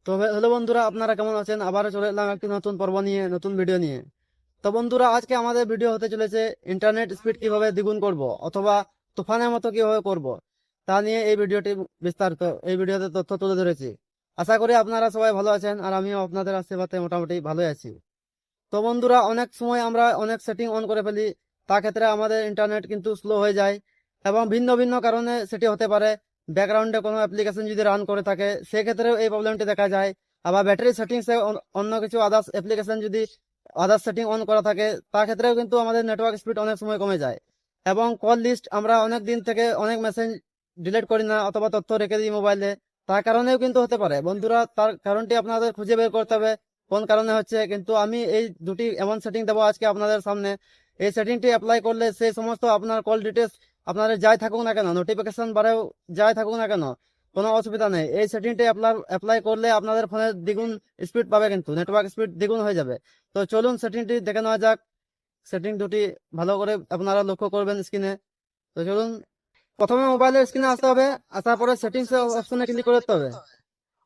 তো হ্যালো বন্ধুরা, আপনারা কেমন আছেন? আবারও চলে এলাম একটি নতুন পর্ব নিয়ে, নতুন ভিডিও নিয়ে। তো বন্ধুরা, আজকে আমাদের ভিডিও হতে চলেছে ইন্টারনেট স্পিড কিভাবে দ্বিগুণ করব অথবা তুফানের মতো কিভাবে করব, তা নিয়ে এই ভিডিওটি বিস্তারিত এই ভিডিওতে তথ্য তুলে ধরেছি। আশা করি আপনারা সবাই ভালো আছেন আর আমিও আপনাদের আশীর্বাদে মোটামুটি ভালোই আছি। তো বন্ধুরা, অনেক সময় আমরা অনেক সেটিং অন করে ফেলি, তা ক্ষেত্রে আমাদের ইন্টারনেট কিন্তু স্লো হয়ে যায় এবং ভিন্ন ভিন্ন কারণে সেটি হতে পারে। ব্যাকগ্রাউন্ডে কোনো অ্যাপ্লিকেশন যদি রান করে থাকে সেক্ষেত্রেও এই প্রবলেমটি দেখা যায়। আবার ব্যাটারি সেটিংসে অন্য কিছু আদার্স অ্যাপ্লিকেশন যদি আদার্স সেটিং অন করা থাকে তা ক্ষেত্রেও কিন্তু আমাদের নেটওয়ার্ক স্পিড অনেক সময় কমে যায়। এবং কল লিস্ট আমরা অনেক দিন থেকে অনেক মেসেজ ডিলিট করি না অথবা তথ্য রেখে দিই মোবাইলে, তার কারণেও কিন্তু হতে পারে। বন্ধুরা, তার কারণটি আপনাদের খুঁজে বের করতে হবে কোন কারণে হচ্ছে। কিন্তু আমি এই দুটি এমন সেটিং দেবো আজকে আপনাদের সামনে। এই সেটিংটি অ্যাপ্লাই করলে সেই সমস্ত আপনার কল ডিটেলস আপনাদের যাই থাকুক না কেন, নোটিফিকেশন বারেও যাই থাকুক না কেন, কোনো অসুবিধা নেই। এই সেটিংটি অ্যাপ্লাই করলে আপনাদের ফোনের দ্বিগুণ স্পিড পাবে, কিন্তু নেটওয়ার্ক স্পিড দ্বিগুণ হয়ে যাবে। তো চলুন সেটিংটি দেখে নেওয়া যাক। সেটিং দুটি ভালো করে আপনারা লক্ষ্য করবেন স্ক্রিনে। তো চলুন, প্রথমে মোবাইলের স্ক্রিনে আসতে হবে। আসার পরে সেটিংস অপশনে ক্লিক করতে হবে।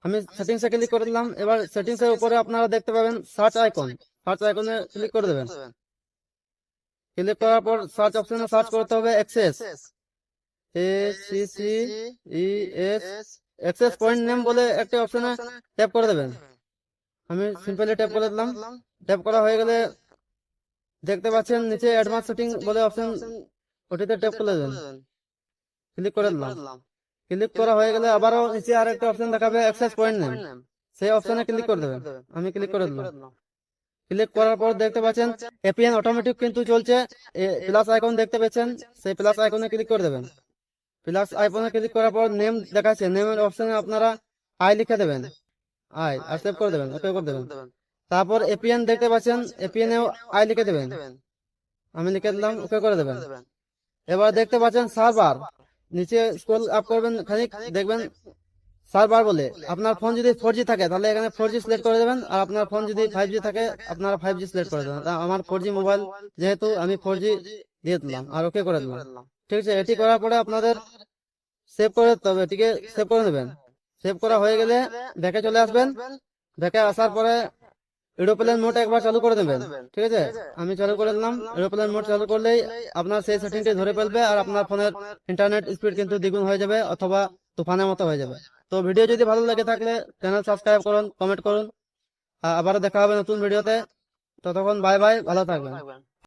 আমি সেটিংসে ক্লিক করে দিলাম। এবার সেটিংস এর উপরে আপনারা দেখতে পাবেন সার্চ আইকন। সার্চ আইকনে ক্লিক করে দেবেন। ক্লিক করার পর সার্চ অপশনে সার্চ করতে হবে access, ACCES, access point name বলে একটা অপশনে ট্যাপ করে দেবেন। আমি সিম্পলি ট্যাপ করে দিলাম। ট্যাপ করা হয়ে গেলে দেখতে পাচ্ছেন নিচে অ্যাডভান্স সেটিং বলে অপশন, ওটিতে ট্যাপ করে দেবেন। ক্লিক করে দিলাম। ক্লিক করা হয়ে গেলে আবারও নিচে আরেকটা অপশন দেখাবে অ্যাক্সেস পয়েন্ট নেম, সেই অপশনে ক্লিক করে দেবেন। আমি ক্লিক করে দিলাম। ক্লিক করার পর দেখতে পাচ্ছেন এপিএন অটোমেটিক কিন্তু চলছে। প্লাস আইকন দেখতে পাচ্ছেন, সেই প্লাস আইকনে ক্লিক করে দেবেন। প্লাস আইকনে ক্লিক করার পর নেম দেখাচ্ছে, নেমের অপশনে আপনারা আই লিখে দেবেন, আই আর সেভ করে দেবেন, ওকে করে দেবেন। তারপর এপিএন দেখতে পাচ্ছেন, এপিএন এও আই লিখে দেবেন। আমি লিখে দিলাম, ওকে করে দেবেন। এবার দেখতে পাচ্ছেন সার্ভার, নিচে স্ক্রল আপ করবেন খানিক, দেখবেন সার্ভার বলে। আপনার ফোন যদি 4G থাকে তাহলে এখানে 4G সিলেক্ট করে দেবেন, আর আপনার ফোন যদি 5G থাকে আপনারা 5G সিলেক্ট করে দেবেন। আমার 4G মোবাইল যেহেতু আমি 4G দিয়ে দিলাম আর ওকে করে দিলাম। ঠিক আছে, এটি করার পরে আপনাদের সেভ করে দিতে হবে, এটিকে সেভ করে নেবেন। সেভ করা হয়ে গেলে ব্যাকে চলে আসবেন। ব্যাকে আসার পরে এরোপ্লেন মোড একবার চালু করে দেবেন। ঠিক আছে, আমি চালু করে দিলাম। এরোপ্লেন মোড চালু করলেই আপনার সেই সেটিংটি ধরে ফেলবে আর আপনার ফোনের ইন্টারনেট স্পিড কিন্তু দ্বিগুণ হয়ে যাবে অথবা তুফানের মতো হয়ে যাবে। তো ভিডিও যদি ভালো লেগে থাকলে চ্যানেল সাবস্ক্রাইব করুন, কমেন্ট করুন। আবারও দেখা হবে নতুন ভিডিওতে। ততক্ষণ বাই বাই, ভালো থাকবেন।